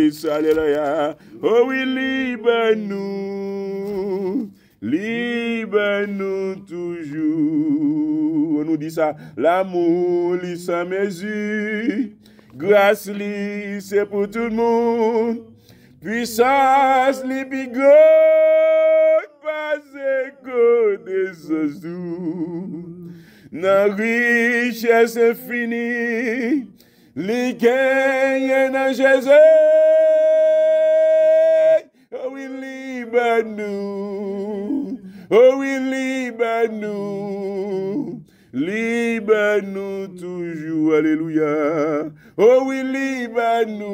Alléluia. Oh oui, libre-nous. Libre-nous toujours. On nous dit ça. L'amour, lit sans mesure. Grâce, lit, c'est pour tout le monde. Puissance, lit, bigot. Pas connaissance nous. Dans richesse infinie. Li gagne dans Jésus. Oh oui, libre-nous. Oh oui, libre-nous. Libre-nous toujours. Alléluia. Oh oui, libre-nous.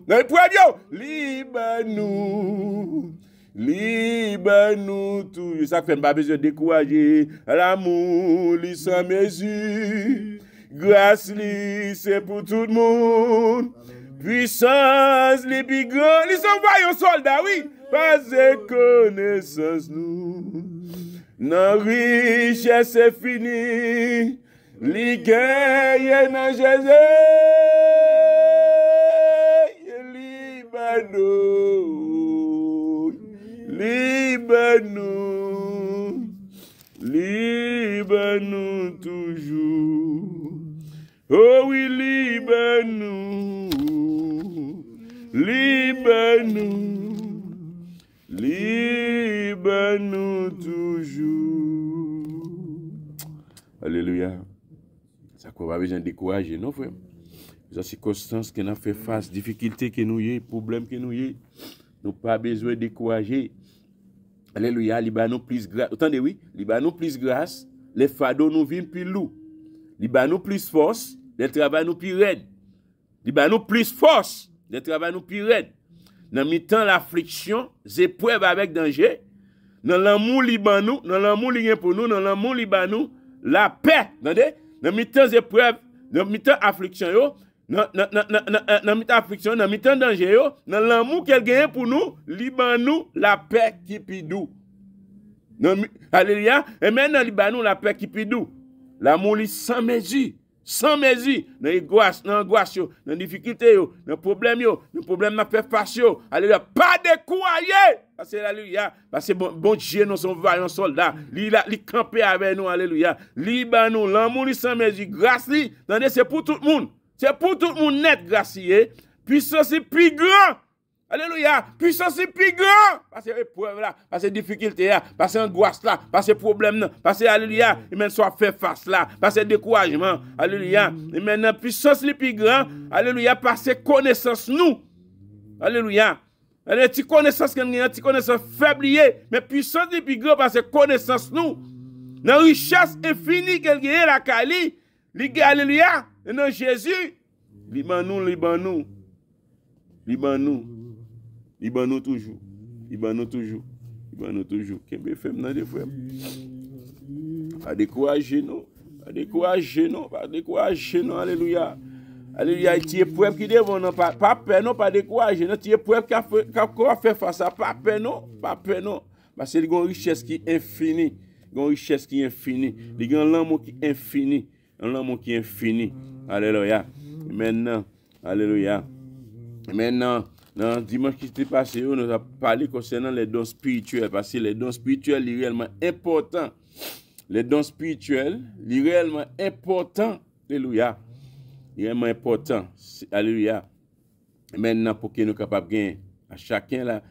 Dans le premier, libre-nous. Libre-nous toujours. Ça fait pas besoin de décourager. L'amour, li sans mesure. Grâce, c'est pour tout le monde. Puissance, les plus grands. Ils sont vaillants soldats, oui. Pas de connaissance, nous. Nos richesses, c'est fini. Les gagne dans Jésus. Libre-nous. Libre-nous. Libre-nous toujours. Oh oui, libre-nous. Libre-nous. Libre-nous toujours. Alléluia. Ça qu'on va besoin de décourager, non, frère? Les circonstances que nous fait face, difficultés que nous y, problèmes que nous y, nous pas besoin de décourager. Alléluia, nous plus grâce. Attendez, oui, nous plus grâce, les fardeaux nous viennent plus lourds. Nous plus force, les travail nous plus raide. Nous plus force, les travail nous plus raide. Dans le temps l'affliction, épreuves avec danger, dans l'amour nous, dans l'amour pour nous, dans l'amour nous, la paix. Attendez, dans le temps épreuves, dans le temps affliction, dans le temps affliction, dans le temps danger, dans l'amour qu'elle gagne pour nous, nous la paix qui pidou. Alléluia. Et maintenant, nous la paix qui pidou. L'amour sans mesure. Sans mesure. Dans l'angoisse, dans la difficulté, dans le problème, n'a fait face. Alléluia. Pas décourager. Parce que, alléluia. Parce que bon Dieu, nous sommes vaillants soldats. Il campé avec nous. Alléluia. Nous, l'amour sans mesure. Grâce, c'est pour tout le monde. C'est pour tout le monde net, gracié. Puissance est plus grand. Alléluia. Puissance est plus grand. Parce que épreuve là, parce que difficulté là, parce que angoisse là, parce que problème là, parce que alléluia, et maintenant soit fait face là, parce que découragement. Alléluia. Et maintenant puissance est plus grand. Alléluia, parce que connaissance nous. Alléluia. Alléluia, tu connaissance qu'on a, tu connaissance faible, mais puissance est plus grand parce que connaissance nous. Dans richesse infinie qu'elle gagne la Kali, alléluia. Et non, Jésus, Liban-nous toujours. Qu'est-ce que fait maintenant des frères? Pas décourager nous. Alléluia. Alléluia. Tu es prêt qui devant pas peur non, pas décourager non. Tu es prêt qui a fait face à pas peur non. Parce que il y a une richesse qui est infinie. Il y a un amour qui est infini. Alléluia. Maintenant, alléluia. Maintenant, dans le dimanche qui s'est passé, on a parlé concernant les dons spirituels, parce que les dons spirituels sont réellement importants. Alléluia. Réellement important. Alléluia. Maintenant, pour que nous soyons capables de gagner, à chacun,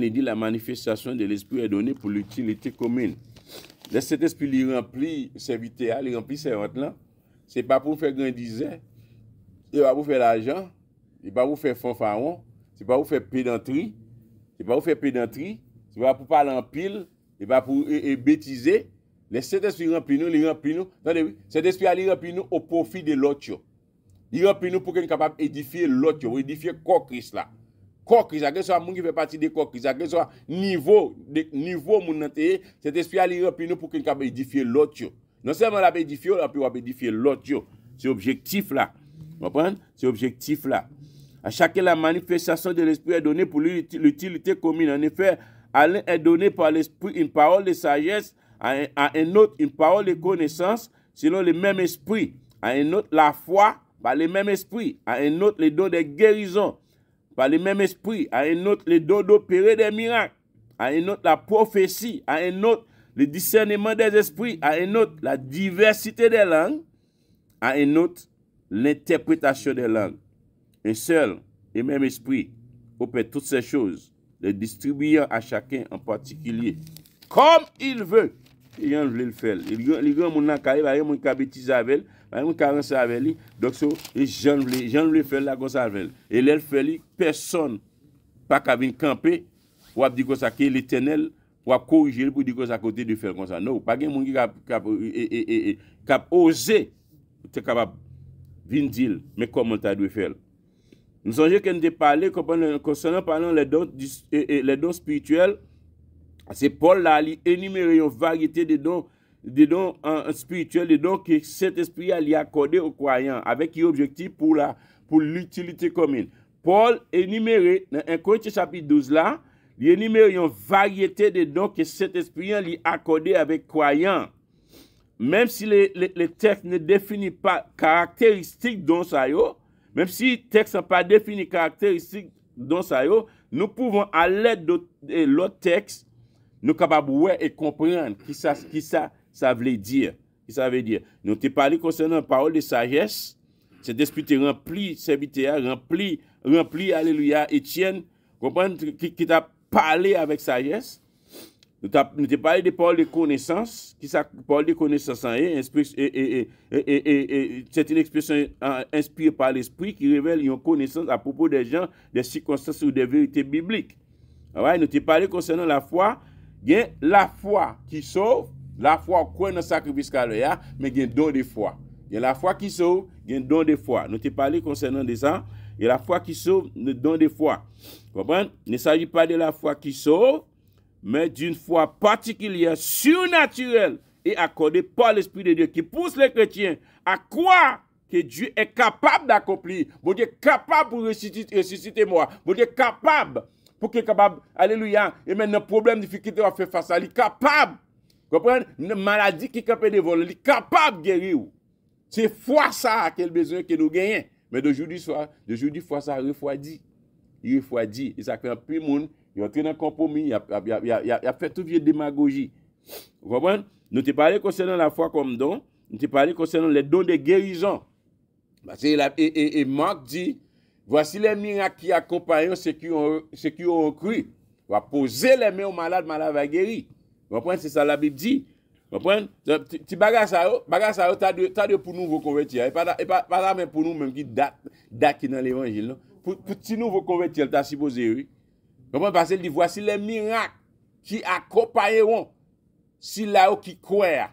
il dit la manifestation de l'esprit est donnée pour l'utilité commune. Laisse cet esprit lui remplit serviteur, lui remplit servante là. C'est pas pour faire grandiser, c'est pas pour faire l'argent, c'est pas pour faire fanfaron, c'est pas pour faire pédanterie, c'est pas pour parler en pile, c'est pas pour bêtiser. Laisse cet esprit remplit nous. Attendez, cet esprit lui remplit nous au profit de l'autre. Il remplit nous pour qu'on soit capable d'édifier l'autre, édifier corps Christ là. Corps Christ, quel soit monde qui fait partie de corps Christ, quel soit niveau mon nanté, cet esprit lui remplit nous pour qu'on soit capable d'édifier l'autre. Non seulement la édifier, on peut édifier l'autre. C'est objectif là. Vous comprenez? C'est objectif là. À chacun, la manifestation de l'esprit est donnée pour l'utilité commune. En effet, à l'un est donné par l'esprit une parole de sagesse, à un autre une parole de connaissance, selon le même esprit. À un autre, la foi par le même esprit, à un autre les dons de guérison, par le même esprit, à un autre les dons d'opérer des miracles, à un autre la prophétie, à un autre le discernement des esprits, à un autre la diversité des langues, à un autre l'interprétation des langues. Un seul et même esprit opère toutes ces choses, les distribuant à chacun en particulier, comme il veut. Il veut le faire. Il y a des gens qui ont baptisé avec elle, qui ont avec lui. Donc, les gens veulent faire la chose avec elle. Et elle fait, personne pas qu'à venir camper, ou à dire que ça est l'éternel, ou à corriger pour dire que ça côté de faire comme ça. Non, pas de gens qui a osé, tu es capable de dire, mais comment tu dois faire. Nous songeons qu'on a parlé concernant les dons spirituels. C'est Paul là, il énumère une variété de dons spirituels, des dons que cet esprit a accordé aux croyants, avec un objectif pour l'utilité commune. Paul énumère dans 1 Corinthiens chapitre 12 là, il énumère une variété de dons que cet esprit a accordé avec croyants. Même si les textes ne définissent pas caractéristiques dont ça y est, même si les textes n'ont pas défini caractéristiques dont ça y est, nous pouvons à l'aide de l'autre texte nous capables de voir et comprendre qui ça veut dire. Qui ça veut dire. Nous t'ai parlé concernant la parole de sagesse. Cet esprit te rempli, serviteur, rempli, alléluia, Étienne, comprendre qui t'a parlé avec sagesse. Nous t'ai parlé des paroles de connaissance, qui ça parole de connaissance c'est une expression inspirée par l'esprit qui révèle une connaissance à propos des gens, des circonstances ou des vérités bibliques. Ouais, nous t'ai parlé concernant la foi. Il y a la foi qui sauve, la foi qui est dans le sacrifice calvaire, mais il y a un don de foi. Il y a la foi qui sauve, il y a un don de foi. Nous t'ai parlé concernant ça. Il y a la foi qui sauve, le don de foi. Vous comprenez? Il ne s'agit pas de la foi qui sauve, mais d'une foi particulière, surnaturelle et accordée par l'Esprit de Dieu qui pousse les chrétiens à croire que Dieu est capable d'accomplir. Bon Dieu est capable pour ressusciter moi. Bon Dieu est capable pour qu'il est capable, alléluia, et maintenant, problème, difficulté, on va faire face à lui, capable, vous comprenez, une maladie qui est capable de voler, il est capable de guérir. C'est foi ça quel besoin que nous gagnons. Mais d'aujourd'hui, foi ça refroidi. Il refroidi. Et ça fait un peu de monde, il est entré dans un compromis, il a fait toute vieille démagogie. Vous comprenez? Nous t'ai parlé concernant la foi comme don, nous t'ai parlé concernant les dons de guérison. Et Marc dit, voici les miracles qui accompagnent ceux qui ont cru. On va poser les mains aux malades, malade va guérir. Vous comprenez? C'est ça la Bible dit. Vous comprenez? Petit bagage ça, t'as de pour nous vous convertir. Et pas là même pour nous même qui date qui dans l'évangile. Pour petit nous vous convertir, t'as supposé, oui. Vous comprenez? Parce qu'il dit, voici les miracles qui accompagneront si là qui croient.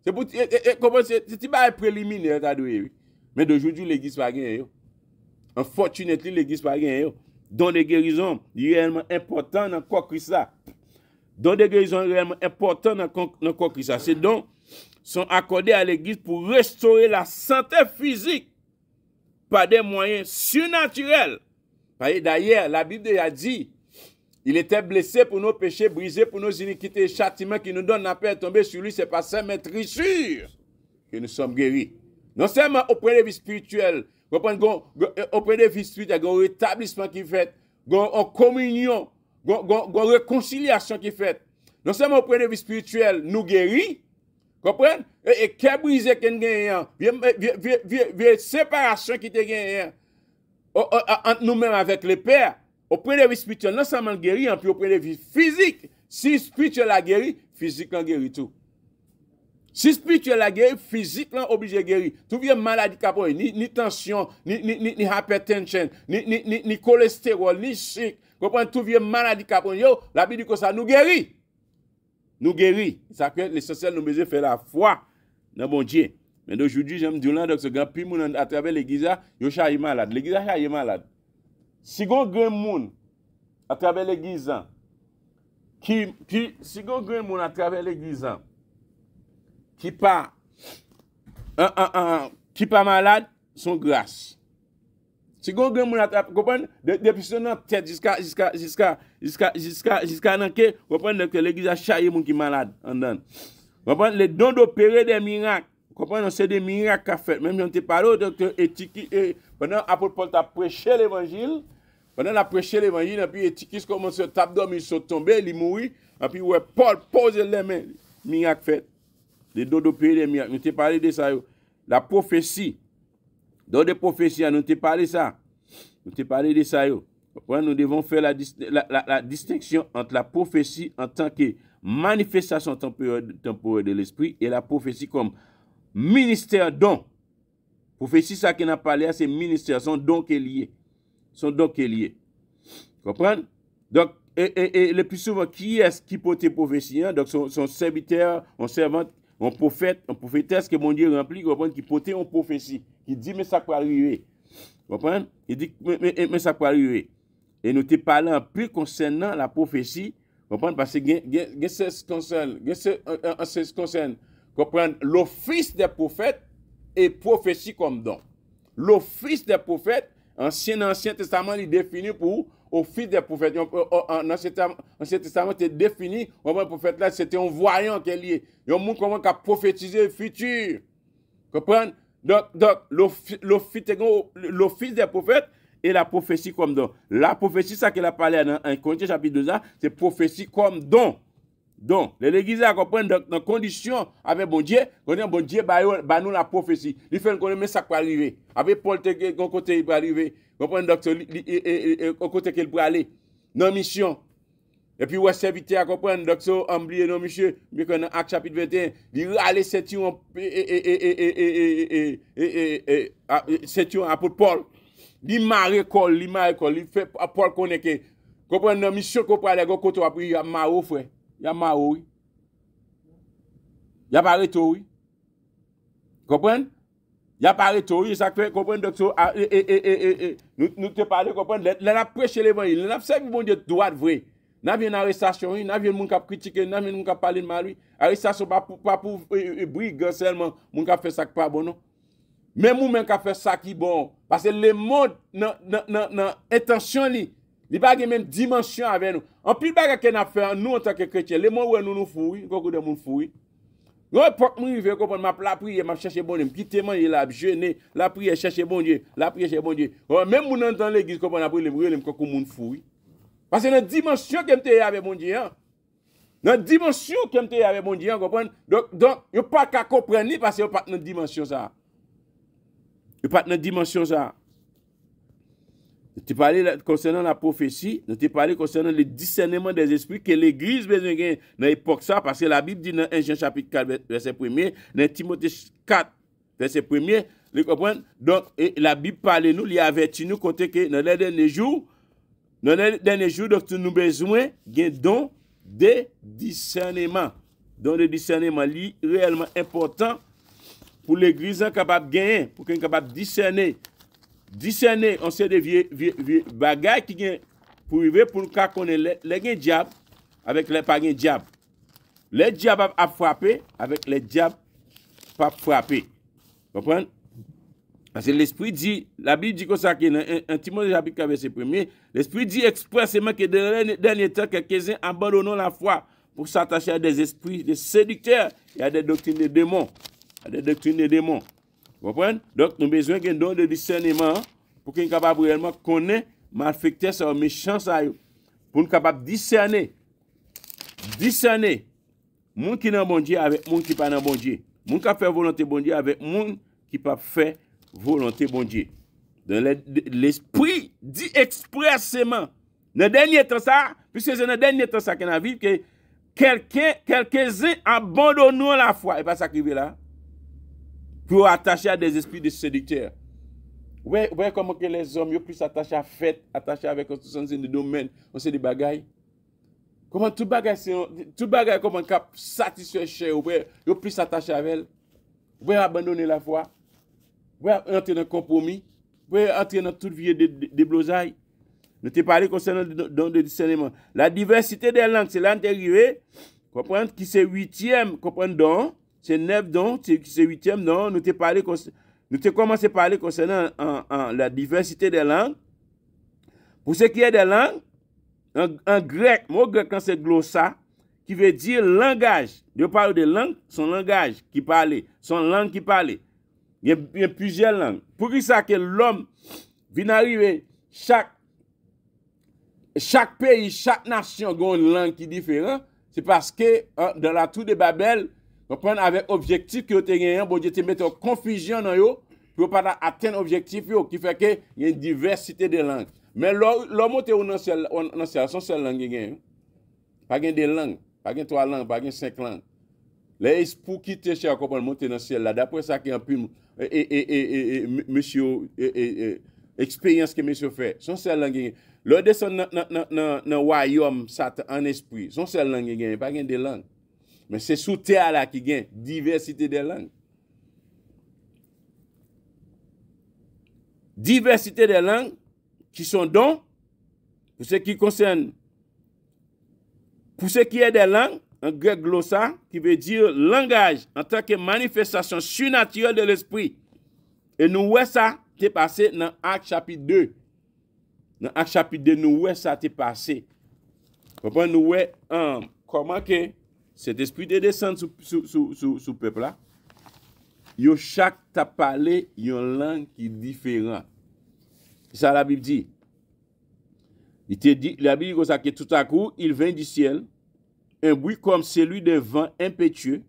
C'est pour c'est petit bagage préliminaire, t'as de, oui. Mais d'aujourd'hui, l'église pas gagné. Unfortunately, l'église pas gagné. Don de guérison, réellement important dans quoi Christ ça. Don de guérison réellement important dans quoi Christ ça. Ces dons sont accordés à l'église pour restaurer la santé physique par des moyens surnaturels. D'ailleurs, la Bible a dit, il était blessé pour nos péchés, brisé pour nos iniquités, châtiment qui nous donne la paix tomber sur lui, c'est par sa maîtrisure que nous sommes guéris. Non seulement auprès de vie spirituelle, auprès de vie spirituelle, un rétablissement qui fait, en communion, une réconciliation qui fait. Non seulement auprès de vie spirituelle, nous guéris, comprenez? Et qu'est brisé qu'on gagne, vieille séparation qui te gagne entre nous-mêmes avec le Père. Auprès de vie spirituelle, non seulement guéri, puis auprès de vie physique. Si spirituel a guéri, physique a guéri tout. Si spirituel a guéri, physique là obligé de guérir. Tout vient maladie capote, ni tension, ni hypertension, ni cholestérol, ni sucre. Comprenez, tout vient maladie capote. Yo, la Bible dit que ça nous guérit. Nous guérit. Ça que l'essentiel nous besoin faire la foi dans bon Dieu. Mais d'aujourd'hui, j'aime dire là, donc ce grand plus monde à travers l'église, yo chargé malade. L'église a chargé malade. Si gon grand monde à travers l'église si gon grand monde à travers l'église qui pas malade sont grâce. Si gon grand monde à travers, comprendre depuis son tête jusqu'à nan comprendre que l'église a chargé monde qui malade en dedans. Comprendre les dons d'opérer des miracles Vous comprenez? C'est des miracles qu'a fait. Même si on te parlé au docteur Étiquis, pendant l'apôtre Paul a prêché l'évangile, pendant la prêché l'évangile, et puis Étiquis commence à taper dormir, il saute tomber, il mourit, et puis ouais, Paul pose les mains, miracle fait. Les dodo pays, les miracles. Nous te parlé de ça. La prophétie. Dans des prophéties, nous te parlé ça. Nous te parlé de ça. Nous devons faire la distinction entre la prophétie en tant que manifestation temporaire de l'esprit et la prophétie comme ministère don. Prophétie, ça qui n'a pas parlé, c'est ministère, son don qui est lié. Son don qui est lié. Comprenez? Donc, et le plus souvent, qui est-ce qui porte prophétie? Donc, son serviteur, son servante, un prophète, un prophétesse que mon Dieu remplit, qui porte une prophétie, qui dit, mais ça peut arriver. Comprenez? Il dit, mais ça peut arriver. Et nous te parlons un peu concernant la prophétie, comprenez? Parce que il y a ce concerne, comprenez? L'office des prophètes et prophétie comme don. L'office des prophètes, Ancien Testament, il est défini pour office des prophètes. Ancien Testament, c'est défini, le prophète là, c'était un voyant qui est lié. Il y a un monde qui a prophétisé le futur. Comprenez? Donc l'office des prophètes et la prophétie comme don. La prophétie, ça qu'il a parlé dans 1 Corinthiens chapitre 2, c'est prophétie comme don. Donc, l'Église a compris dans condition avec bon Dieu, bon Dieu bah nous la prophétie. Il fait qu'on mais ça peut arriver. Avec Paul de côté il peut arriver. Comprenez docteur au côté qu'il peut aller dans mission. Et puis ouais serviteur comprendre docteur oublier non monsieur, mais dans Acte chapitre 21, il aller c'est apôtre Paul. Il marre col, il fait Paul connaît que comprendre dans mission qu'on peut aller côté après il y a maro frère. Il y a Mao, oui. Il y a Pareto, oui. Comprenez? Il y a Pareto, oui. Ça fait, comprenez, docteur. Nous te parlons, comprenez? Là, on prêché l'évangile. On a fait bon Dieu droit vrai. On a une arrestation, on a vu moun qui critiquer, on a vu moun qui parler de mal, oui. Arrestation pas pour brigand seulement, moun qui fait ça qui pas bon, non. Même moun qui fait ça qui bon. Parce que le monde, non, intention, li. Il n'y a pas la même dimension avec nous. En plus, il n'y a fait nous en tant que chrétiens. Les mots où nous fouillons, beaucoup de monde fouillent. Nous, pour que nous comprendre la prière, je cherche bon Dieu. Quitter moi, il a jeûné, la prière, chercher bon Dieu. La prière, chercher bon Dieu. Même nous dans l'église, comme on a pris les brûler, comme monde fouille. Parce que dans la dimension que tu avec mon Dieu, dans la dimension que tu avec mon Dieu, comprendre. Donc, il n'y a pas qu'à comprendre parce qu'il n'y a pas de dimension ça. Il n'y a pas de dimension ça. Nous t'ai parlé concernant la prophétie, nous t'ai parlé concernant le discernement des esprits que l'Église besoin de dans l'époque ça, parce que la Bible dit dans 1 Jean chapitre 4, verset 1er, dans Timothée 4, verset 1er, vous comprenez? Donc, la Bible parle nous, il avertit nous côté que dans les derniers jours, donc nous besoin d'un don de discernement. Don de discernement, réellement important pour l'Église capable de gagner, pour qu'elle soit capable de discerner. Discerner, on sait des vieux bagages qui viennent pour arriver pour qu'on connaisse les diables avec les pas de diable. Les diables a frappé avec les diables pas frappé. Vous comprenez? Parce que l'esprit dit, la Bible dit comme ça, dans 1 Timothée chapitre 4, verset 1er, l'esprit dit expressément que dans les derniers temps, quelques-uns abandonnent la foi pour s'attacher à des esprits de séducteurs et à des doctrines de démons. Vous comprenez? Donc, nous avons besoin d'un don de discernement pour qu'on soit capable réellement connaître malfecteur sur méchant ça. Pour nous capable de discerner. Discerner. Moun qui n'a bon Dieu avec moun qui pas dans bon Dieu. Moun qui fait volonté bon Dieu avec moun qui pas fait volonté bon Dieu. Dans l'esprit dit expressément. Dans le dernier temps ça, puisque c'est dans le dernier temps ça qu'on a vu que quelques-uns abandonnent la foi. Et pas ça qui arrive là. Pour attacher à des esprits de séducteurs. Ouais, comment que les hommes sont plus attachés à fête, attachés avec un de domaine, on sait des bagailles. Comment tout bagaille comment cap satisfaire cher, ouais, ils plus attachés avec elle. Ouais, abandonner la foi. Ouais, entrer dans le compromis. Ouais, entrer dans toute vie de blosailles. Nous t'ai parlé concernant le don de discernement. La diversité des langues, c'est l'antérieur. Comprendre qui c'est 8e, comprendre don. C'est 9 dons, c'est 8e don. Nous t'ai commencé à parler concernant la diversité des langues. Pour ce qui est des langues, en grec, mot grec, quand c'est glossa, qui veut dire langage. Je parle de langue, son langage qui parle, son langue qui parle. Il y a plusieurs langues. Pour ça que l'homme vient arriver, chaque pays, chaque nation a une langue qui est différente. C'est parce que dans la tour de Babel, on prend avec objectif que vous avez bon Dieu te mette en confusion dans yo pour pas atteindre objectif yo qui fait que il y a une diversité de langues. Mais l'homme est dans son seule langue gagne. Pas gain de langues, pas gain 3 langues, pas gain 5 langues. Les pour quitter cher comprendre monter dans ciel là d'après ça qui un peu monsieur expérience que monsieur fait. Son seule langue le descend dans royaume Satan en esprit. Son seule langue gagne, pas gain de langues. Mais c'est sous terre là qui gagne diversité des langues. Diversité des langues qui sont dons pour ce qui concerne pour ce qui est des langues, en grec glossa qui veut dire langage en tant que manifestation surnaturelle de l'esprit. Et nous voyons ça t'est passé dans Actes chapitre 2. Dans Actes chapitre 2 nous voyons ça t'est passé. Nous voyons comment que cet esprit de descendre sous peuple là. Yo chaque t'a parlé une langue qui est différente. Ça la Bible dit. Il te dit la Bible dit que tout à coup, il vint du ciel un bruit comme celui d'un vent impétueux,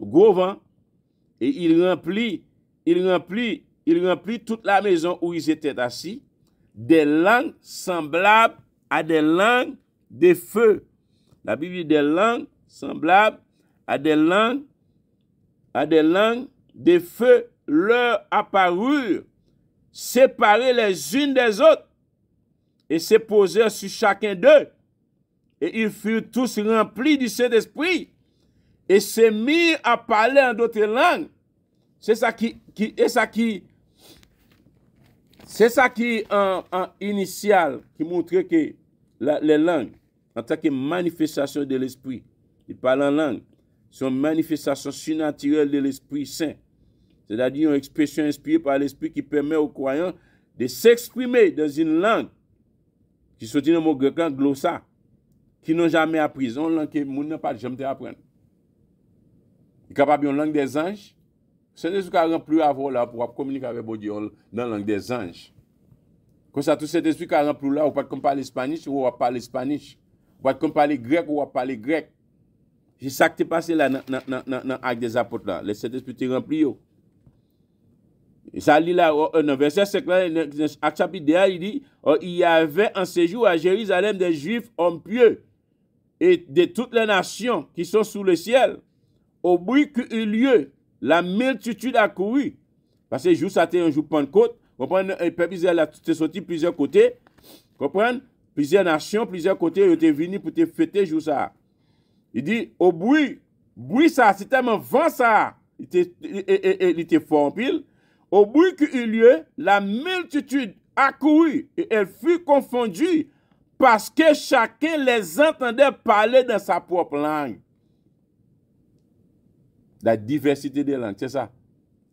gros vent, et il remplit toute la maison où ils étaient assis, des langues semblables à des langues de feu. La Bible dit des langues semblables à des langues de feu leur apparurent, séparées les unes des autres, et se posèrent sur chacun d'eux. Et ils furent tous remplis du Saint-Esprit, et se mirent à parler en d'autres langues. C'est ça qui initial, qui montrait que les langues, en tant que manifestation de l'Esprit, ils parlent en langue, sont manifestations surnaturelles de l'Esprit Saint. C'est-à-dire une expression inspirée par l'Esprit qui permet aux croyants de s'exprimer dans une langue qui sont dans le mot grec glossa, qui n'ont jamais appris. Une langue que les gens n'ont pas jamais appris. Ils sont capables de langue des anges. C'est des gens qui ont plus à voir là pour communiquer avec Dieu dans la langue des anges. Comme ça, tout cet esprit qui a rempli là, ou pas comme parler espagnol, ou pas parler espagnol. Ou pas comme parler grec, ou pas parler grec. C'est ça qui est passé là dans l'acte des apôtres là. Le Saint-Esprit est rempli. Et ça lit là, dans verset 5, Acte chapitre 2, il dit, il y avait en séjour à Jérusalem des Juifs hommes pieux et de toutes les nations qui sont sous le ciel. Au bruit qui eut lieu, la multitude a couru. Parce que le jour, ça était un jour Pentecôte. Vous comprenez, le peuple Israël a sorti plusieurs côtés. Vous comprenez? Plusieurs nations, plusieurs côtés, ils étaient venus pour te fêter le jour ça. Il dit, au bruit ça, c'est tellement vent ça, il était fort en pile. Au bruit qui eut lieu, la multitude accourut et elle fut confondue parce que chacun les entendait parler dans sa propre langue. La diversité des langues, c'est ça.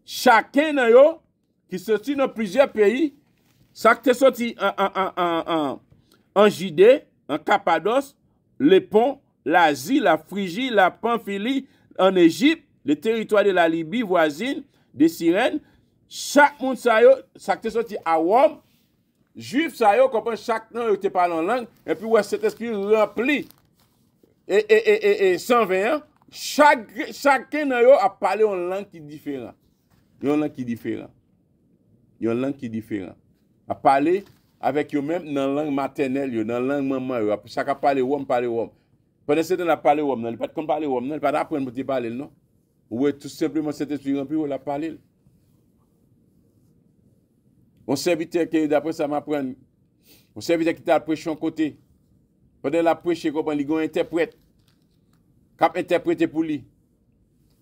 Chacun d'eux qui sortit dans plusieurs pays, ça qui est sorti en Judée, en Cappadoce, les ponts, l'Asie, la Phrygie, la Pamphylie, en Égypte, le territoire de la Libye voisine, des Cyrènes. Chaque monde ça qui est sorti à Rome, juif ça yo comprend chaque nom il te parle en langue et puis ouais cet esprit rempli et 120 ans chacun de eux a parlé en langue qui différent. Une langue qui différent. A parler avec eux même dans la langue maternelle, dans la langue maman, chaque a parlé Rome. Pendant ce temps, on a parlé Rome, il pas comme parler Rome, il pas apprendre pour te parler non. Ouais tout simplement cet esprit rempli on l'a parlé. On serviteur qui d'après ça m'apprend. On serviteur qui t'a prêché en côté. Pendant la prêche, il y a un interprète. Cap interpréter pour lui.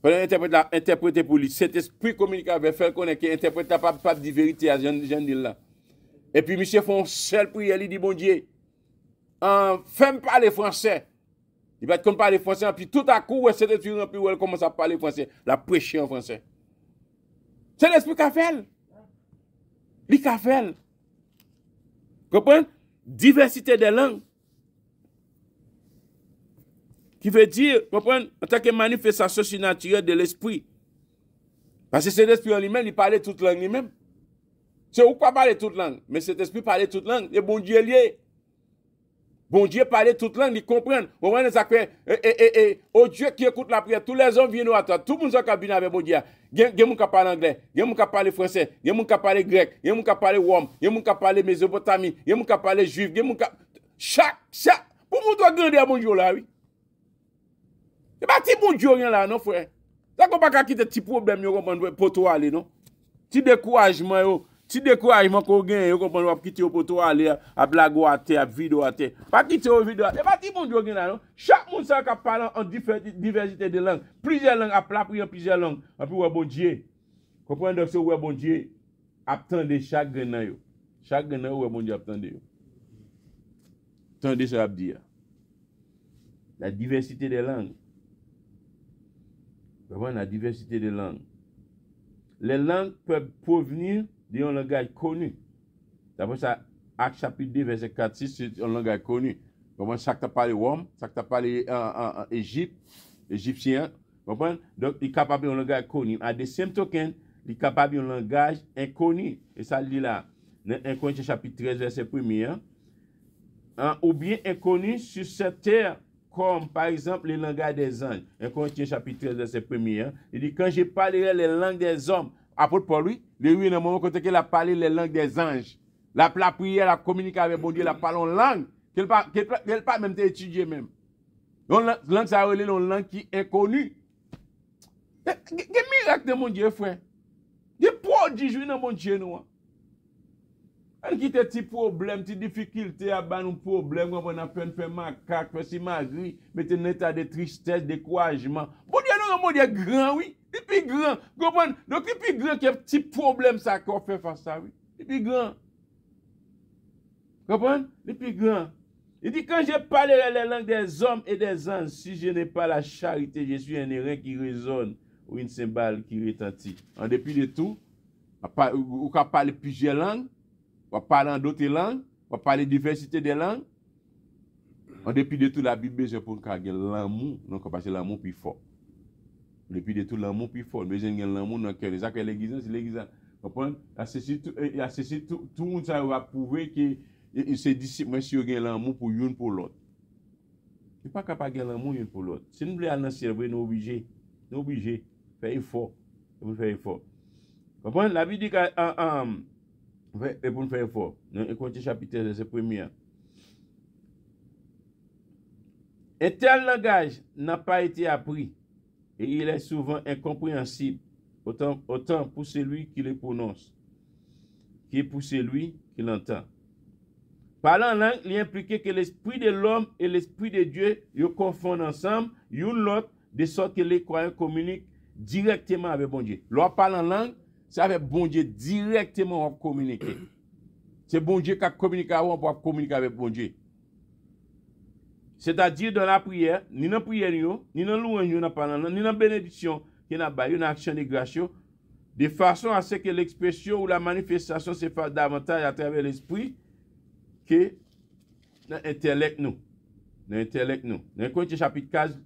Pendant l'interprète interpréter pour lui. Cet esprit communique avec faire connaître que l'interprète n'a pas de vérité à Jean là. Et puis monsieur fait un seul prière, il dit bon Dieu. Fais-moi parler français. Il va comme parler français puis tout à coup cet esprit rempli il commence à parler français, la prêcher en français. C'est l'esprit qu'a fait. Li ka fait. Comprenez? Diversité des langues. Qui veut dire, comprendre, en tant que manifestation surnaturelle de l'esprit. Parce que cet esprit en lui-même, il parlait toute langue lui-même. C'est pourquoi parler toute langue. Mais cet esprit parlait toute langue. Et bon Dieu lié. Bon Dieu parlait toute langue, il comprend. Vous voyez ça que, au Dieu qui écoute la prière, tous les hommes viennent au attendre. Tout le monde qui vient avec bon Dieu. Il y a des gens qui parlent anglais, il y a des gens qui parlent français, il y a des gens qui parlent grec, il y a des gens qui parlent rome, il y a des gens qui parlent Mésopotamie, il y a des gens qui parlent juif, il y a des gens qui... Chaque... Pour vous, doit grandir bon Dieu là, oui. C'est pas petit bon Dieu rien là, non, frère. Ça qu'on pas quitter petit problème, pour toi aller, non? Petit découragement, yo. Si découragement qu'on gagne, vous comprenez, vous quitter pour toi aller à blague à terre, à vidéo à terre. Pas quitter au vidéo à terre. Pas dit bon Dieu là, non? Chaque monde ça qui parle en diversité de langues. Plusieurs langues, à plat, plusieurs langues. Et puis, ouais, bon Dieu. Comprenez donc, ouais, bon Dieu. Attendez chaque grain, yo. Chaque grain, ouais, bon Dieu, attendez. Attendez, ça va dire. La diversité des langues. Vraiment, la diversité des langues. Les langues peuvent provenir d'un langage connu. D'abord, ça, Acte chapitre 2, verset 4-6, c'est un langage connu. Comment ça t'a parlé Rome, ça t'a parlé Égypte, égyptien. Comprenez? Donc, il est capable d'un langage connu. À des same token, il est capable d'un langage inconnu. Et ça dit là, dans 1 Corinthiens chapitre 13, verset 1. Ou bien inconnu sur cette terre, comme par exemple les langages des anges. 1 Corinthiens chapitre 13, verset 1. Il dit, quand je parlerai les langues des hommes, apôtre Paul, lui, il y a un moment quand il a parlé les langues des anges. La prière, la communiquer avec bon Dieu, la parole en langue, qu'elle pas même étudier même. Donc, langue, ça a une langue qui est inconnue. Il y a des miracles de mon Dieu, frère. Des prodiges de mon Dieu, nous. Elle qui a des problèmes, des difficultés, à bas nos problèmes, on a peine fait macaque, fait si magri, mettez un état de tristesse, de découragement. Bon Dieu, non, mon Dieu, grand, oui. Depuis grand. Comprenez? Donc, depuis grand, qu'il y a un petit problème, ça qu'on fait face à ça, oui. Depuis grand. Comprenez? Depuis grand. Il dit, quand je parlerai les langues des hommes et des anges, si je n'ai pas la charité, je suis un airain qui résonne ou une cymbale qui retentit. En dépit de tout, on peut parler plusieurs langues, on va parler en d'autres langues, on va parler de diversité des langues. En dépit de tout, la Bible, c'est pour qu'on ait l'amour, donc parce que l'amour plus fort. En dépit de tout, l'amour plus fort. Mais j'ai l'amour dans le cœur. C'est ça l'église, c'est l'église. Vous comprenez? Tout le monde va prouver que ces disciples, si vous avez l'amour pour l'une pour l'autre. Vous n'êtes pas capable de gagner l'amour l'une pour l'autre. Si nous voulons aller dans le ciel, nous sommes obligés. Nous sommes obligés. Faire effort. Vous faire effort. Vous comprenez? La Bible dit que et pour nous faire effort. Dans Corinthiens chapitre 13, c'est premier. Un tel langage n'a pas été appris et il est souvent incompréhensible, autant pour celui qui le prononce, que pour celui qui l'entend. Parlant en langue, il implique que l'esprit de l'homme et l'esprit de Dieu se confondent ensemble, l'un l'autre, de sorte que les croyants communiquent directement avec bon Dieu. Lorsqu'on parle en langue, c'est avec bon Dieu directement on communiquer. C'est bon Dieu qui a communiqué avant pour communiquer avec bon Dieu. C'est-à-dire dans la prière, ni dans la prière, ni dans la louange, ni dans la bénédiction, ni dans l'action de grâce, de façon à ce que l'expression ou la manifestation se fasse davantage à travers l'esprit que dans l'intellect nous. Dans l'intellect nous. Dans Corinthiens chapitre 14,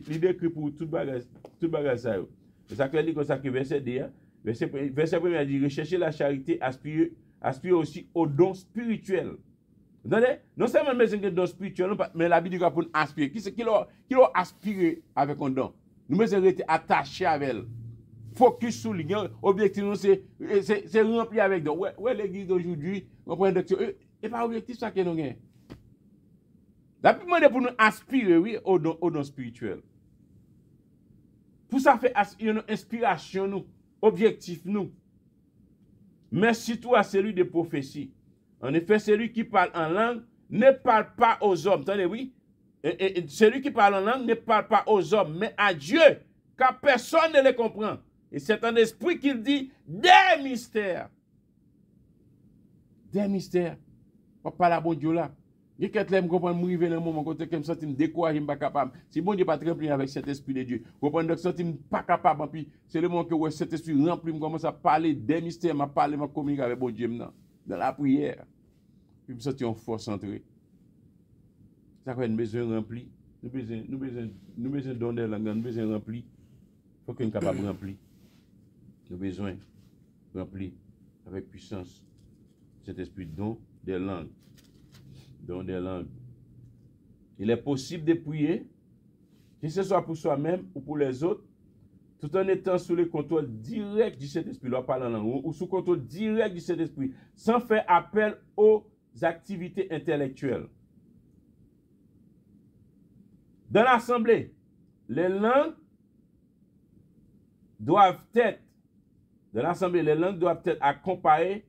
il décrit pour tout bagage ça. C'est ça que dit comme ça que verset 2, verset 1 dit rechercher la charité, aspirer aussi au don spirituel. Vous entendez? Non seulement le don spirituel, mais la Bible dit pour aspirer. Qui l'a aspiré avec un don? Nous sommes été attachés avec elle. Focus sur lui. Objectif, c'est rempli avec don. Ouais, l'église d'aujourd'hui, on prend et pas objectif ça que nous avons. La Bible demande pour nous aspirer, oui, au don spirituel. Pour ça, fait une inspiration, nous, objectif, nous. Mais surtout à celui de prophétie. En effet, celui qui parle en langue ne parle pas aux hommes. Attendez, oui. Et celui qui parle en langue ne parle pas aux hommes, mais à Dieu, car personne ne les comprend. Et c'est un esprit qui dit des mystères. Des mystères. On parle à bon Dieu là. Je ne comprends pas, je dans un moment où je me sens découragé, je ne suis pas capable. Si bon Dieu n'est pas rempli avec cet esprit de Dieu, je ne suis pas capable. C'est le moment où cet esprit rempli, je commence à parler des mystères, à parler, à communiquer avec bon Dieu dans la prière. Puis je me sens en force entrée. Ça fait nous besoin rempli. Nous besoin donner la langue, nous besoin rempli. Il faut qu'on soit capable de remplir. Nous besoin remplir avec puissance cet esprit don des langues. Don des langues. Il est possible de prier, que ce soit pour soi-même ou pour les autres, tout en étant sous le contrôle direct du Saint-Esprit, là, parle en langue, ou sous contrôle direct du Saint-Esprit, sans faire appel aux activités intellectuelles. Dans l'assemblée, les langues doivent être accompagnées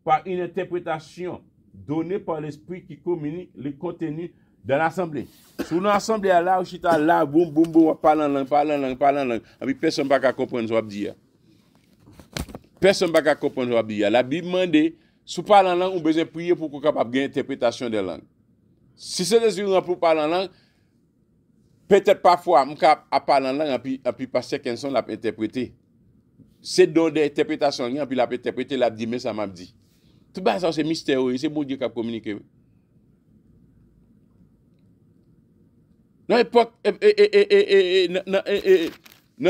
par une interprétation donnée par l'esprit qui communique le contenu de l'assemblée. Sous l'assemblée, là, où là, boum, boum, boum, parle en langue. Et puis personne ne va comprendre ce que je dis. Personne ne va comprendre ce que je dis. La Bible demande, si vous parlez en langue, vous avez besoin de prier pour que vous soyez capable de interprétation des langues. Si c'est des gens pour parler en langue, peut-être parfois, je vais parler en langue, et puis pasteur Kenson l'a interprété. C'est dans des interprétations, et puis l'a interprété, l'a dit, mais ça m'a dit. Tout ça, c'est mystérieux, c'est bon Dieu qui a communiqué. Dans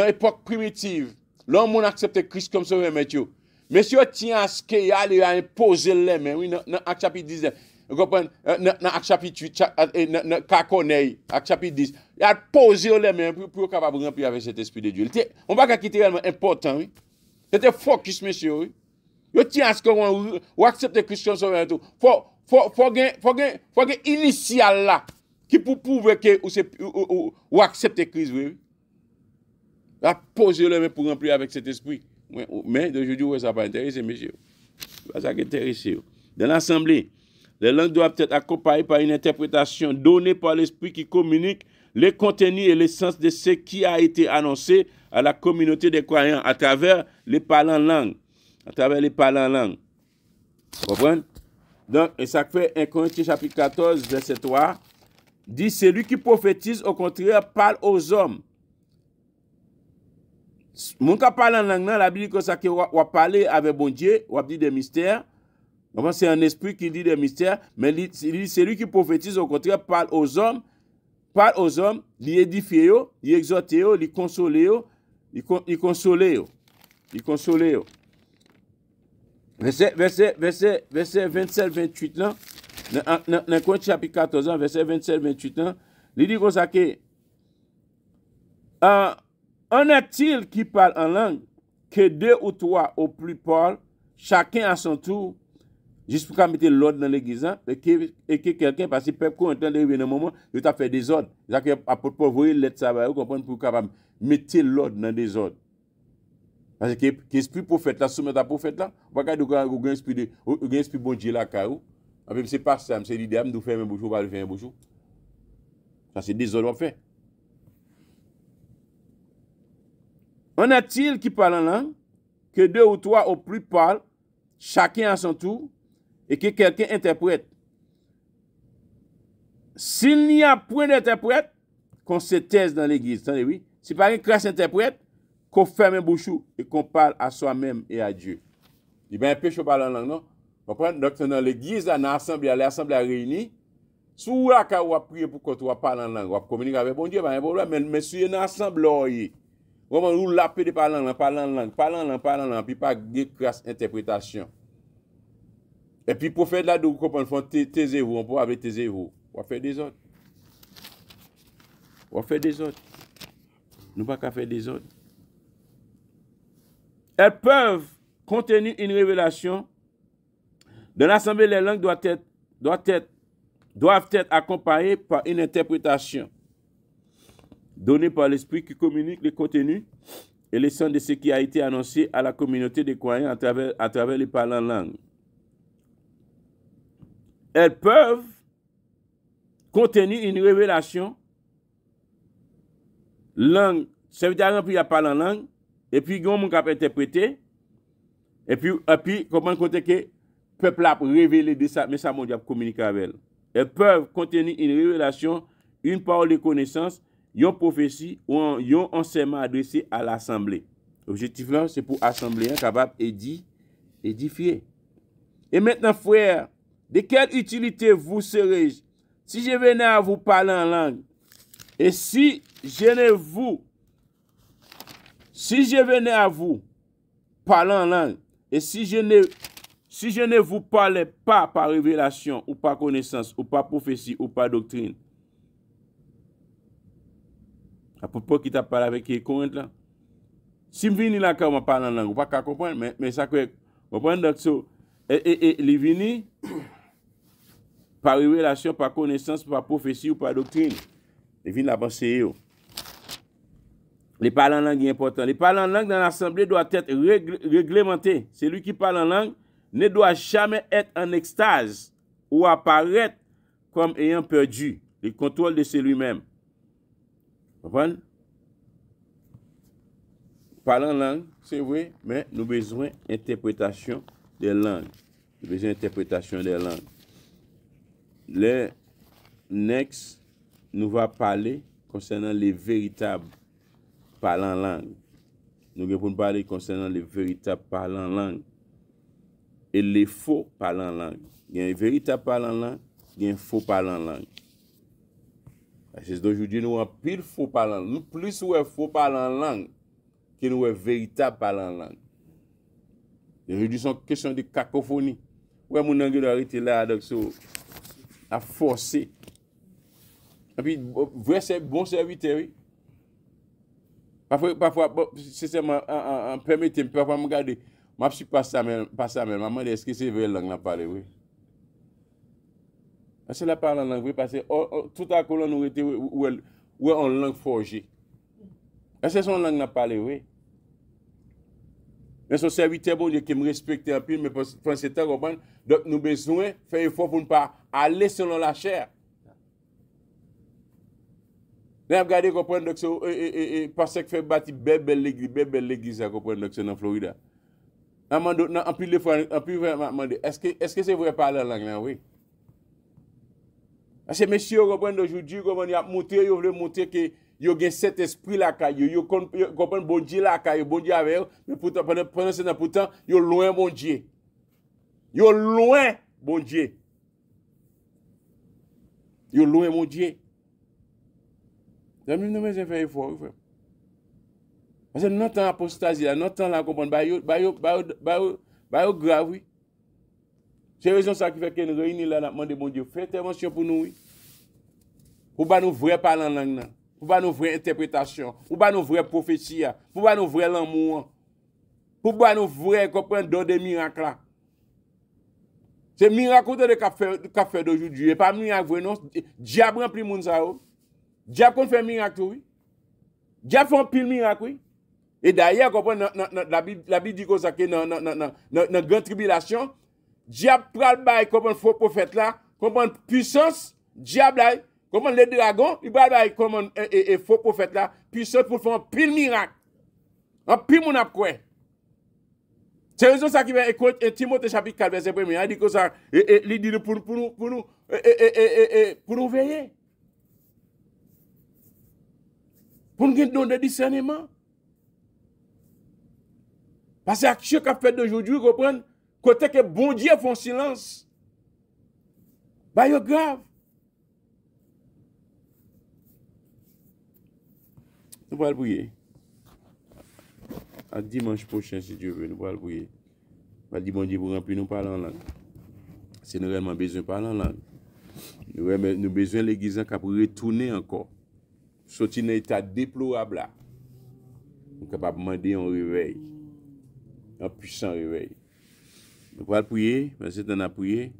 l'époque primitive, l'homme a accepté Christ comme sauveur, mais si on tient à ce qu'il y a imposé les mains, oui, dans Acte chapitre 10, vous comprenez, dans Acte chapitre 8, dans Kakoneï, Acte chapitre 10, il a posé les mains pour être capable de remplir avec cet esprit de Dieu. On va quitter réellement important, oui. C'était focus, monsieur, oui. Vous tient à ce qu'on accepte Christ comme sauveur, faut gagner initial là. Qui pour prouver que ou accepter Christ, oui. La poser le main pour remplir avec cet esprit. Mais d'aujourd'hui, ça n'a pas intéressé, monsieur. Ça qui intéresse. Dans l'assemblée, les langues doivent être accompagnées par une interprétation donnée par l'esprit qui communique les contenus et l'essence de ce qui a été annoncé à la communauté des croyants à travers les parlants langues. À travers les parlants langues. Vous comprenez? Donc, et ça fait 1 Corinthiens chapitre 14, verset 3. Dit, celui qui prophétise, au contraire, parle aux hommes. Mon cas parle en langue, la Bible dit que ça que on parler avec bon Dieu, on dit des mystères. C'est un esprit qui dit des mystères, mais celui qui prophétise, au contraire, parle aux hommes, il édifie, il exhorte, il console, il console. Verset 27-28 là. Dans Corinthiens chapitre 14, verset 27-28, il dit comme ça que en est-il qui parle en langue que 2 ou 3 au plus parlent, chacun à son tour, juste pour mettre l'ordre dans l'église, et que quelqu'un, parce que le peuple est en train d'arriver dans un moment, il a fait des ordres. C'est-à-dire qu'apôtre Paul voyait l'être ça, vous comprenez, pour capable mettre l'ordre dans des ordres. Parce que l'esprit prophète là, soumettre à prophète là, vous regardez vous avez un esprit bon Dieu là, c'est pas ça, c'est l'idée de faire un bouchon, pas de faire un bouchon. Ça, c'est des ordres fait. En a-t-il qui parle en langue, que 2 ou 3 au plus parlent, chacun à son tour, et que quelqu'un interprète? S'il n'y a point d'interprète, qu'on se taise dans l'église. Attendez, oui. Si par une classe interprète, qu'on ferme un bouchon et qu'on parle à soi-même et à Dieu. Il y a un péché parler en langue, non? Donc, dans l'église, dans l'assemblée réunie, si vous avez prié pour que tu parles en langue, vous communiquer avec bon Dieu, mais si vous avez l'assemblée, vous l'appelez de parler en langue, puis pas de classe interprétation. Et puis, pour faire là, vous comprenez, taisez-vous, on peut avec taisez-vous. On va faire des autres. On va faire des autres. Nous ne pouvons pas faire des autres. Elles peuvent contenir une révélation. Dans l'assemblée, les langues doivent être accompagnées par une interprétation donnée par l'esprit qui communique les contenus et les sens de ce qui a été annoncé à la communauté des croyants à travers les parlants langues. Elles peuvent contenir une révélation langue, ça veut dire qu'il y a parlé en langue, et puis il y a un qui a interprété, et puis comment compter que le peuple a révélé de ça, mais ça m'a dit à communiquer avec elle. Elles peuvent contenir une révélation, une parole de connaissance, une prophétie ou un enseignement adressé à l'assemblée. L'objectif là, c'est pour assembler capable d'édifier. Et maintenant, frère, de quelle utilité vous serez-je Si je venais à vous parler en langue, et si je venais à vous parler en langue, et si je ne vous parlais pas par révélation, ou par connaissance, ou par prophétie, ou par doctrine, à propos qui t'a parlé avec les Corinthe là, si je viens là quand on parle en langue, vous pas comprendre, mais ça que vous comprenez donc ça, et les vini par révélation, par connaissance, par prophétie ou par doctrine. Les vins la pensée. Les parler en langue est important. Les parler en langue dans l'assemblée doit être réglementé. Celui qui parle en langue ne doit jamais être en extase ou apparaître comme ayant perdu le contrôle de lui-même. Vous comprenez? Parler en langue, c'est vrai, mais nous avons besoin d'interprétation des langues. Nous avons besoin d'interprétation des langues. Le next, nous va parler concernant les véritables parlants langue. Nous allons parler concernant les véritables parlants langue et les faux parlants langue. Il y a un véritable parlant langue, il y a un faux parlant langue. C'est d'aujourd'hui nous avons pile faux parlant. Nous plus ouais faux parlant langue que nous avons véritable parlant langue. Aujourd'hui c'est une question de cacophonie. Ouais mon angle arrêter là donc à forcer. Et puis, vrai, c'est bon serviteur, oui. Parfois c'est seulement, permettez-moi, parfois, me regarder, je suis pas ça même, maman, est-ce que c'est vrai langue à parler, oui. C'est la parole en langue, oui, parce que tout à coup, nous était, ou en langue forgée. Est-ce que c'est son langue à parler, oui. Mais son serviteur, bon Dieu, qui me respecte un peu, mais pour ce temps, donc nous avons besoin de faire effort pour ne pas aller selon la chair. Là, regardez, comprendre que parce que fait bâtir belle l'église, comprendre que c'est dans Floride. En plus de fois, est-ce que c'est vrai parler la langue là, oui? Parce que messieurs, comprendre aujourd'hui, comment il a montré, il veut montrer que il y a cet esprit là, il comprend bon Dieu là, bon Dieu avec eux, mais pourtant, pendant ce temps, pourtant, il est loin bon Dieu. Il est loin bon Dieu. Il est loin mon Dieu. Nous devons faire effort. Parce que notre temps apostasie, notre temps là, comprendre, grave, oui. C'est raison ça qui fait que nous réunissons là, nous demandons bon Dieu, fais intervention pour nous, oui. Pour pas nous vrai parler en langue, pour pas nous vraie interprétation, pour pas nous vraie prophétie, pour pas nous vrai l'amour, pour pas nous vrai comprendre dans des miracles là. C'est miracle de café d'aujourd'hui, et pas miracle vrai non, diable rempli moun ça. Diable qu'on fait miracle oui. Diable fait un pile miracle oui. Et d'ailleurs comprendre la Bible dit comme ça que dans grande tribulation, diable pral bail comme un faux prophète là, comme puissance, diable là, comme les dragons, il pral bail comme un faux prophète là, puissance pour faire un pile miracle. Un pile mon a quoi. C'est raison ça qui va écouter Timothée chapitre 4 verset 1, il dit comme ça il dit pour nous veiller. Pour nous donner de discernement. Parce que l'action qu'a fait d'aujourd'hui, comprendre, côté que bon Dieu font silence, bah, c'est grave. Nous allons prier. À dimanche prochain, si Dieu veut, nous allons prier. Nous allons dire bon Dieu pour remplir nous parler en langue. Si nous réellement besoin de parler en langue, nous avons besoin de l'église qui pour retourner encore. Sortir dans un état déplorable là. Nous sommes capables de demander un réveil. Un puissant réveil. Nous allons prier, parce que nous avons prié.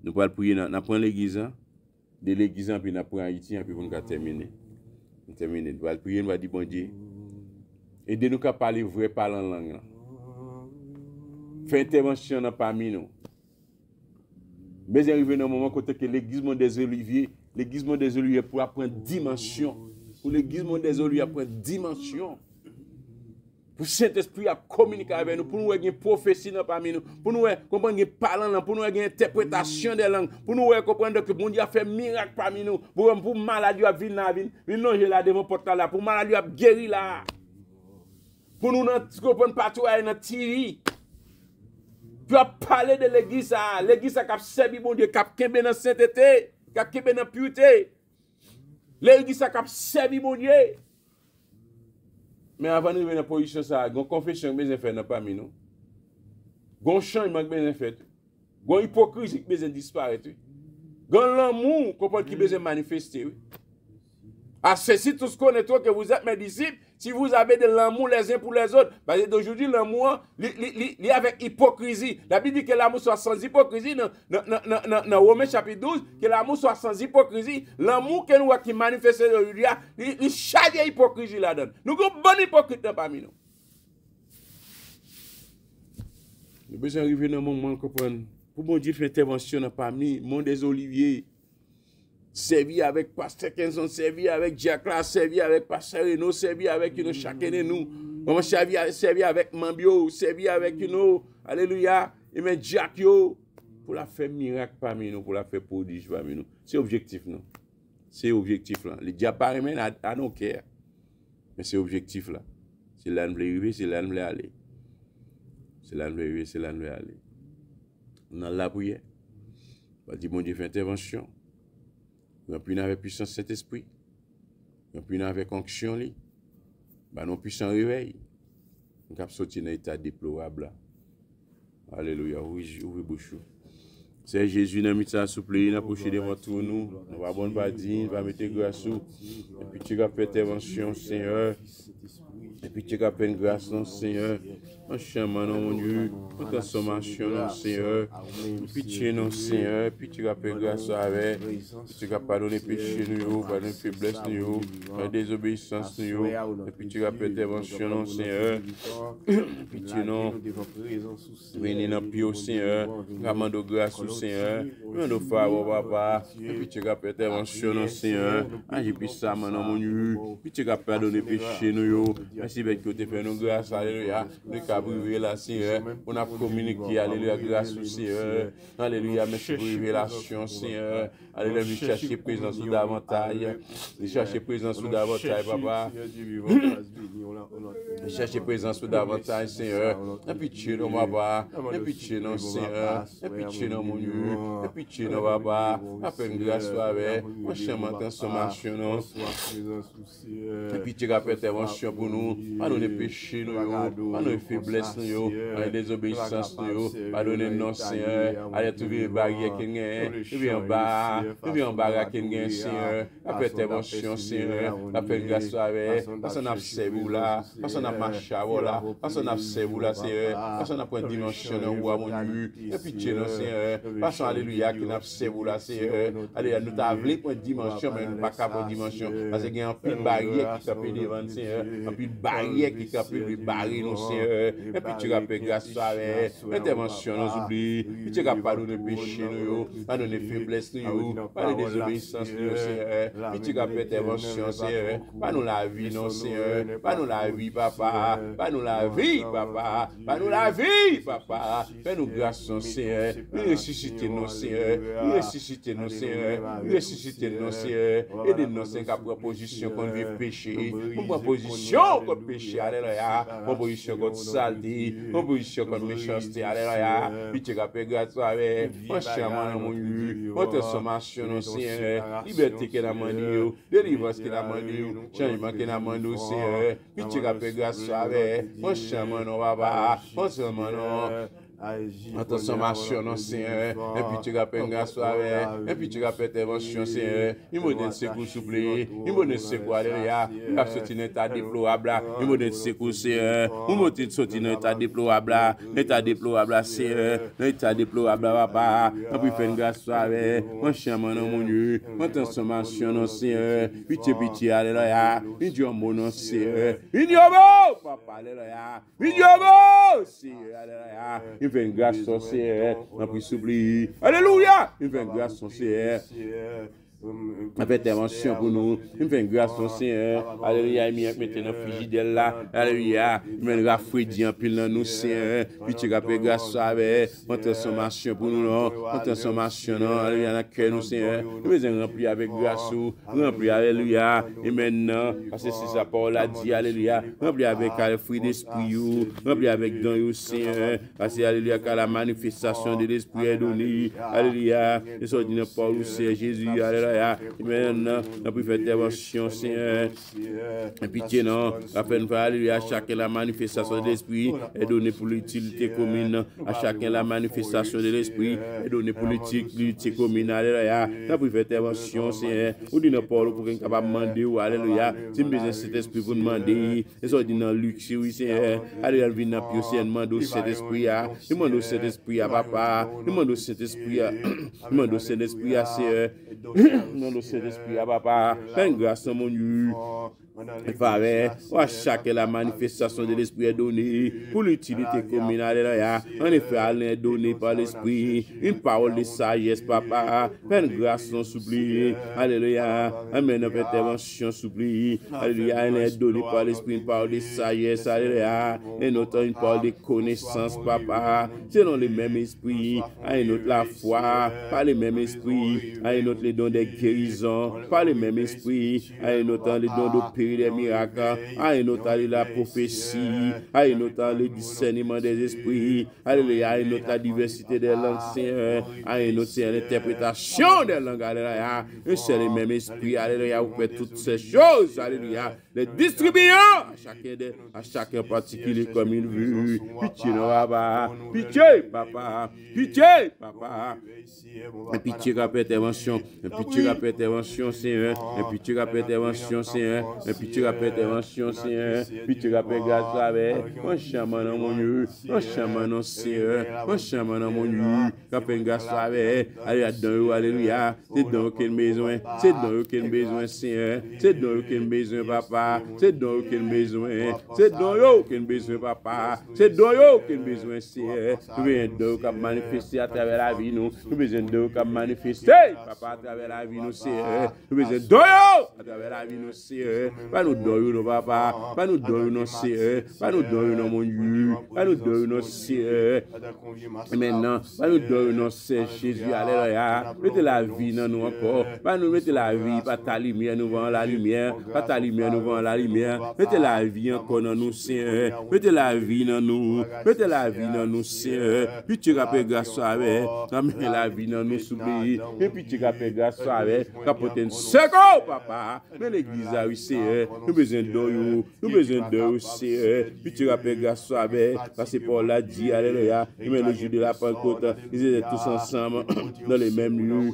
Nous allons prier, nous prenons l'église, de l'église, puis nous prenons Haïti, puis nous allons terminer. Nous allons prier, nous allons dire bon Dieu. Aidez-nous à parler vrai, parler en langue. Fais intervention parmi nous. Mais arrivé dans un moment côté que l'église des Oliviers, l'église des Oliviers pour apprendre dimension. Pour l'église des Oliviers apprendre dimension. Pour Saint-Esprit à communiquer avec nous, pour nous avoir une prophétie parmi nous, pour nous comprendre une parole, pour nous avoir une interprétation des langues, pour nous comprendre que bon Dieu a fait miracle parmi nous, pour maladie à venir longer là devant portail là, pour maladie à guérir là. Pour nous comprendre partout à notre Thierry. Tu as parlé de l'église qui a servi bon Dieu, qui a kembe dans sainteté. qui a dans pureté. L'église qui a servi mon Dieu. Mais avant de venir dans la position, ça, il y a une confession que besoin faire dans parmi nous. Il y a un changement que besoin faire. Il y a une hypocrisie qui besoin disparaître. Il y a l'amour qui besoin manifester. À ceci, tous connaissons que vous êtes mes disciples, si vous avez de l'amour les uns pour les autres. Parce qu'aujourd'hui, l'amour, il est avec hypocrisie. La Bible dit que l'amour soit sans hypocrisie. Dans Romains chapitre 12, que l'amour soit sans hypocrisie. L'amour que nous qui manifeste aujourd'hui, il charge hypocrisie là-dedans. Nous avons une bonne hypocrite parmi nous. Nous devons arriver dans un moment comprendre. Pour mon Dieu faire intervention parmi le monde des Oliviers. Servi avec Pasteur Kenson, servi avec Diacla, servi avec Pasteur Renaud, servi avec chacun de nous. Comment servi avec Mambio, servi avec alléluia, et même Diakio, pour la faire miracle parmi nous, pour la faire prodige parmi nous. C'est objectif, non? C'est objectif là. Les diapares même à nos cœurs. Mais c'est objectif là. C'est là nous voulons arriver, c'est là nous voulons aller. C'est là nous voulons arriver, c'est là nous voulons aller. On a la prière. On va dire, mon Dieu, fait intervention. On puis avec puissance Saint-Esprit. On puis avec onction li. Bah non puissant réveil. On cap sorti dans état déplorable. Alléluia. Oui bouchou. C'est Jésus dans mitsa souple, n'a poché devant tout nous. On va bonne partie, va mettre grâce sous. Et puis tu vas faire intervention Seigneur. Et puis tu vas faire grâce non Seigneur. En chemin non mon Dieu, en transformation non Seigneur. Pitié non Seigneur, puis tu vas faire grâce avec. Tu vas pardonner péché nous, pardonner faiblesse nous, désobéissance nous. Et puis tu vas faire intervention non Seigneur. Pitié non. Venez dans pio Seigneur. Ramando grâce au Seigneur. Nous faveur papa. Et puis tu vas faire intervention non Seigneur. Agis puissamment non mon Dieu. Puis tu vas pardonner péché nous. Merci que tu fais nous grâce. Alléluia. Nous privé là, Seigneur. On a communiqué, alléluia, grâce au Seigneur. Alléluia, merci pour révélation, Seigneur. Alléluia, nous chercher présence ou davantage. Nous chercher présence ou davantage, papa. Nous chercher présence ou davantage, Seigneur. Et pitié, non, papa. Et pitié, non, Seigneur. Et pitié, non, mon Dieu. Et pitié, non, papa. Appelle grâce avec. Moi, je m'en transformation, non. Et pitié, rappelle intervention pour nous. Pas nous péchés, nous. Pas nous faiblesses. Nous, désobéissance, nous, pardonnez nous, Seigneur, allez trouver les barrières qui gagnent, nous viens en bas, qui gagnent, Seigneur, après intervention, Seigneur, après grâce avec, parce qu'on a servi là, parce qu'on a marché là, parce qu'on a servi là, Seigneur, parce qu'on a pris une dimension dans le roi, mon Dieu, et pitié, non, Seigneur, parce qu'on alléluia, qui n'a servi là, Seigneur, alléluia, nous t'avons pour une dimension, mais nous pas capable de dimension, parce qu'il y a un peu de barrière qui capable devant, Seigneur, un peu de barrière qui capable de barrer nous, Seigneur. Et puis tu vas faire grâce avec intervention, nous oublie. Puis tu vas pardonner péché, nous, pardonner faiblesse, nous, pardonner désobéissance, nous, Seigneur. Puis tu vas faire intervention, Seigneur. Pas nous la vie, non, Seigneur. Pas nous la vie, papa. Pas nous la vie, papa. Pas nous la vie, papa. Fais-nous grâce, Seigneur. Ressuscitez nous, Seigneur. Ressuscitez nous, Seigneur. Ressuscitez nous, Seigneur. Aidez-nous, Seigneur, à proposition contre le péché. Proposition contre le péché, alléluia. Proposition contre ça. Opposition contre méchanceté, alléluia. Puis tu as fait grâce avec. Mon chemin, mon Dieu. Votre transformation, non, Seigneur. Liberté qui est dans mon Dieu. Délivrance qui est dans mon Dieu. Changement qui est dans mon Dieu, Seigneur. Puis tu as fait grâce avec. Mon chemin, non, papa. Mon chemin, non. En transformation, non, Seigneur. Et puis tu rappelles grâce avec. Et puis tu rappelles intervention, Seigneur. Il me donne secours, s'il vous plaît. Il me donne secours, alléluia. Il a sorti dans état déplorable. Il me donne secours, Seigneur. Il me donne sorti dans état déplorable. État déplorable, Seigneur. État déplorable, papa. Et puis faire grâce avec. Mon chemin, non, mon Dieu. Mon transformation, non, Seigneur. Pitié, alléluia. Il dit un mot, non, Seigneur. Il dit un mot, papa, alléluia. Il dit un mot, Seigneur, alléluia. Il fait une grâce, Seigneur. On a pris s'oublier. Alléluia. Il fait une grâce, Seigneur. intervention pour nous. Il fait grâce au Seigneur. Alléluia. Il met maintenant frigidelle là. Alléluia. Il met rafraîchit en pile dans nous, Seigneur. Puis tu rappelles grâce avec en transformation pour nous, non. En transformation, non. Alléluia. Dans le cœur, nous, Seigneur. Nous besoin remplir avec grâce. Remplir, alléluia. Et maintenant, parce que c'est sa parole a dit, alléluia. Remplir avec le fruit d'esprit. Remplir avec dans vous, Seigneur. Parce que, alléluia, car la manifestation de l'esprit est donnée. Alléluia. Et ça dit dans Paul, c'est Jésus. Alléluia. Maintenant, on peut faire intervention, Seigneur. Et pitié, non. Rappelle-nous, alléluia, à chacun la manifestation de l'esprit est donnée pour l'utilité commune. À chacun la manifestation de l'esprit est donnée pour l'utilité commune. Alléluia. On peut faire intervention, Seigneur. Ou dit dans Paul pour qu'on soit capable de demander, alléluia. Si nous besoin cet esprit pour demander, et ça dit dans Luc, oui, Seigneur. Alléluia, vient dans Pio, Seigneur, demande cet esprit, demande cet esprit à papa, demande cet esprit à, demande cet esprit à Seigneur. Non, le Saint-Esprit, papa, fais grâce à mon Dieu. À chaque la manifestation de l'esprit est donnée pour l'utilité commune. Alléluia. En effet, elle est donnée par l'esprit. Une parole de sagesse, papa. Fais grâce, non, supplie. Alléluia. Amen. Notre intervention, supplie. Alléluia. Elle est donnée par l'esprit. Une parole de sagesse. Alléluia. Et notre une parole de connaissance, papa. Selon les mêmes esprits. À une autre la foi. Par les mêmes esprits. À une autre les dons des guérisons. Par les mêmes esprits. À une autre les dons d'opérer des miracles, à une autre la prophétie, à une autre le discernement des esprits, alléluia, à une autre la diversité des langues, Seigneur, à une autre l'interprétation des langues, alléluia, et c'est le même esprit, alléluia, vous faites toutes ces choses, alléluia, les distribuons à chacun particulier comme il veut. Pitié, non, papa, pitié, papa, pitié, papa, et pitié, rappelle intervention, et pitié, rappelle intervention, Seigneur, et pitié, rappelle intervention, Seigneur, et puis tu rappelles intervention, Seigneur. Puis tu rappelles grâce avec. Un chaman dans mon Dieu. Un chaman dans Seigneur. Un chaman dans mon Dieu. Rappelle grâce avec. Alléluia, alléluia. C'est dans quel besoin. C'est dans quel besoin, Seigneur. C'est dans quel besoin, papa. C'est dans quel besoin. C'est dans quel besoin, papa. C'est dans quel besoin, Seigneur. Nous besoin de manifester à travers la vie, nous. Nous besoin de manifester, papa, à travers la vie, nous, Seigneur. Nous besoin de à travers la vie, nous, Seigneur. Pas nous donner nos papa, pas nous donner nos sœurs, pas nous donner nos mon Dieu, pas nous donner nos sœurs. Maintenant, pas nous donner nos sœurs, Jésus, alléluia. Mettez la vie dans nous encore, pas nous mettez la vie, pas ta lumière, nous voyons la lumière, pas ta lumière, nous voyons la lumière. Mettez la vie encore dans nous, Seigneur. Mettez la vie dans nous, mettez la vie dans nous, Seigneur. Puis tu rappelles grâce avec, mettez la vie dans nous, s'oublie. Et puis tu rappelles grâce avec, capoter une seconde, papa. Mais l'église a eu, Seigneur. Nous besoin de vous, nous besoin de vous, Seigneur. Puis tu rappelles grâce avec, parce que Paul l'a dit, alléluia. Et même le jour de la Pentecôte, ils étaient tous ensemble dans les mêmes lieux.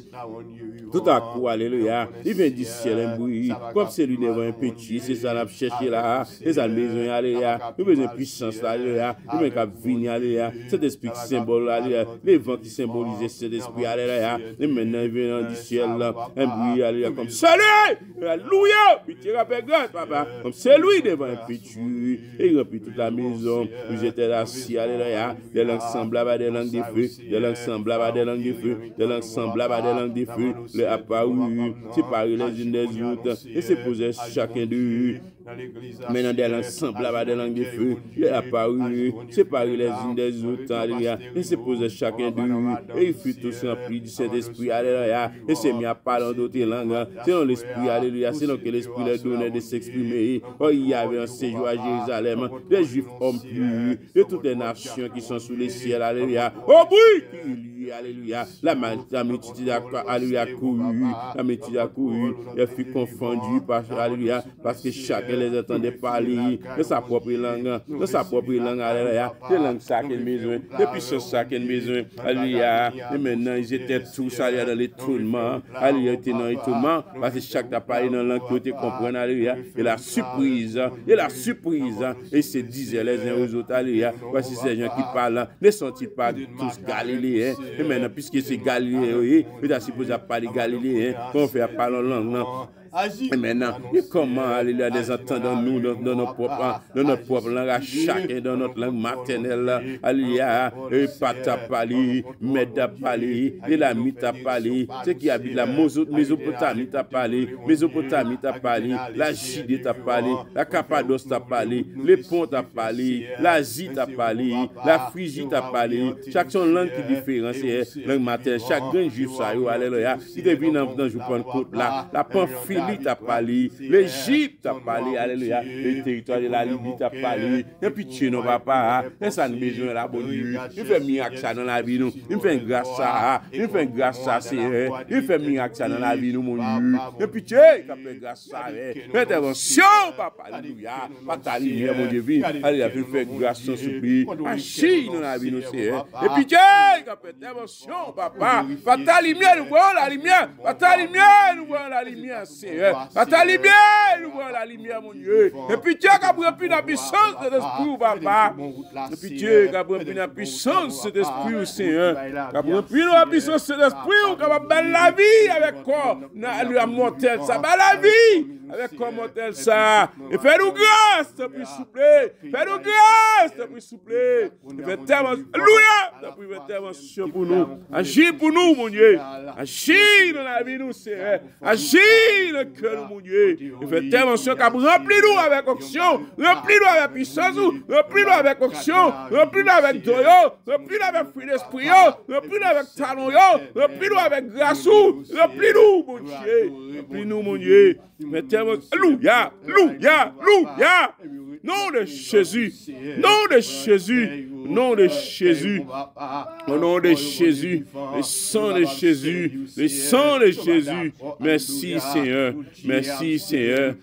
Tout à coup, alléluia. Il vient du ciel un bruit, comme celui devant un petit, c'est ça qu'on a cherché là. Et ça, nous besoin, alléluia. Nous besoin de puissance, alléluia. Nous besoin de venir, alléluia. Cet esprit qui symbole, alléluia. Les vents qui symbolisent cet esprit, alléluia. Et maintenant, il vient du ciel là, un bruit, alléluia, comme salut, alléluia. Puis tu rappelles grâce, papa, comme c'est lui devant un petit, et il remplit toute la maison. Vous étiez assis, alléluia. Des langues semblables à des langues de feu, des langues semblables à des langues de feu, des langues semblables à des langues de feu. Les apparus, séparés les unes des autres, et se posaient chacun d'eux. Maintenant, des langues semblables à des langues de feu, les apparus, séparés les unes des autres, alléluia. Et se posaient chacun d'eux, et ils furent tous remplis du Saint-Esprit, alléluia. Et se mis à parler en d'autres langues, selon l'Esprit, alléluia, selon que l'Esprit leur donnait de s'exprimer. Oh, il y avait un séjour à Jérusalem, des Juifs hommes purs, de toutes les nations qui sont sous les ciels, alléluia. Oh oui, alléluia. La multitude a couru, la multitude a couru, elle fut confondue par, alléluia, parce que chacun les entendait parler de sa propre langue, alléluia. De langue chacun besoin, de puissance chacun besoin, alléluia. Et maintenant, ils étaient tous, alléluia, dans l'étonnement, alléluia, ils étaient dans l'étonnement, parce que chacun a parlé dans la langue qui était compris, alléluia. Et la surprise, et se disaient les uns aux autres, alléluia. Voici ces gens qui parlent, ne sont-ils pas tous galiléens? Et maintenant, puisque c'est galiléen, oui, il est supposé parler galiléen, qu'on fait parler en langue, non? Et maintenant, et comment, alléluia, des entendants nous dans notre propre langue, chacun dans notre langue maternelle, alléluia, et Patapali, Medapali, et la Mitapali, ceux qui habitent la Mésopotamie t'a parlé, la Judée t'a parlé, la Cappadoce t'a parlé, les ponts t'a parlé, l'Asie t'a parlé, la Phrygie t'a parlé, chaque son langue qui différencie, langue maternelle, chaque grand juif, ça y est, alléluia, il devine dans je prends côte là, la Pamphylie t'a parlé, l'Égypte t'a parlé, alléluia, le territoire de la Libye t'a parlé, et puis tu non papa, et ça nous besoin la bonne nuit, il fait miracle ça dans la vie nous, il fait grâce ça, c'est, il fait miracle ça dans la vie nous, mon Dieu, et puis tu es, il fait grâce ça, intervention, papa, alléluia, pas ta lumière, mon Dieu, alléluia, il fait grâce sans souffrir, agis dans la vie nous, c'est, et puis tu es, il fait intervention, papa, pas ta lumière, nous voyons la lumière, pas ta lumière, nous voyons la lumière, Seigneur. Pas ta lumière, nous voyons la lumière, mon Dieu. Et puis Dieu qui a rempli la puissance de l'esprit, papa. Et puis Dieu qui a rempli la puissance de l'esprit, Seigneur. Qui a rempli la puissance de l'esprit, qui a rempli la vie avec corps. Lui mortel, ça va la vie. Avec corps mortel, ça. Et fais-nous grâce, t'as souffler. Fais-nous grâce, t'as souffler. Et fais tellement, alléluia, t'as pris intervention pour nous. Agis pour nous, mon Dieu. Agis dans la vie, nous, Seigneur. Agis dans le cœur, mon Dieu. Et fais intervention, car remplis-nous avec onction. Remplis-nous avec puissance. Remplis-nous avec onction. Remplis-nous avec doyo. Remplis-nous avec fruit d'esprit. Remplis-nous avec talon. Remplis-nous avec grâce. Remplis-nous, mon Dieu. Remplis-nous, mon Dieu. Alléluia, alléluia, alléluia. Nom de Jésus, nom de Jésus, nom de Jésus, au nom de Jésus, le sang de Jésus, le sang de Jésus. Merci Seigneur, merci Seigneur.